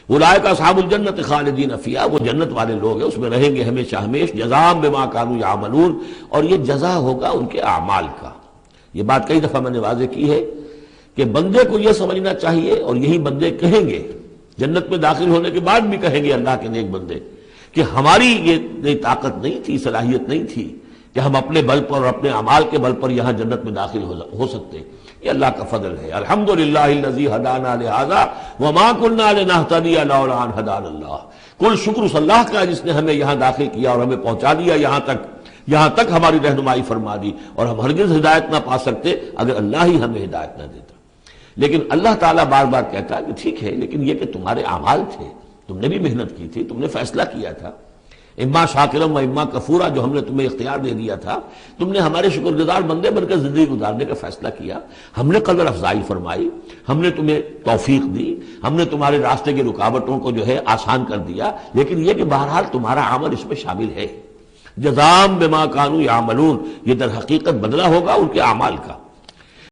اولئک اصحاب الجنت خالدین فیہا، وہ جنت والے لوگ ہیں، اس میں رہیں گے ہمیشہ ہمیش، جزاء بما کانوا یعملون، اور یہ جزا ہوگا ان کے اعمال کا۔ یہ بات کئی دفعہ میں نے واضح کی ہے کہ بندے کو یہ سمجھنا چاہیے، اور یہی بندے کہیں گے جنت میں داخل ہونے کے بعد بھی کہیں گے اللہ کے نیک بندے، کہ ہماری یہ طاقت نہیں تھی، صلاحیت نہیں تھی کہ ہم اپنے بل پر اور اپنے اعمال کے بل پر یہاں جنت میں داخل ہو سکتے۔ یہ اللہ کا فضل ہے۔ الحمدللہ الذی ہدانا لہذا وما کنا لنہتدی لولا ان ہدانا اللہ، کل شکر اس اللہ کا جس نے ہمیں یہاں داخل کیا اور ہمیں پہنچا دیا یہاں تک ہماری رہنمائی فرما دی، اور ہم ہرگز ہدایت نہ پا سکتے اگر اللہ ہی ہمیں ہدایت نہ دیتا۔ لیکن اللہ تعالیٰ بار بار کہتا ہے کہ ٹھیک ہے، لیکن یہ کہ تمہارے اعمال تھے، تم نے بھی محنت کی تھی، تم نے فیصلہ کیا تھا، اما شاکرم و اما کفورا، جو ہم نے تمہیں اختیار دے دیا تھا، تم نے ہمارے شکر گزار بندے بن کر زندگی گزارنے کا فیصلہ کیا، ہم نے قدر افزائی فرمائی، ہم نے تمہیں توفیق دی، ہم نے تمہارے راستے کی رکاوٹوں کو جو ہے آسان کر دیا، لیکن یہ کہ بہرحال تمہارا عمل اس میں شامل ہے۔ جزاء بما کانوا یعملون، یہ در حقیقت بدلہ ہوگا ان کے اعمال کا۔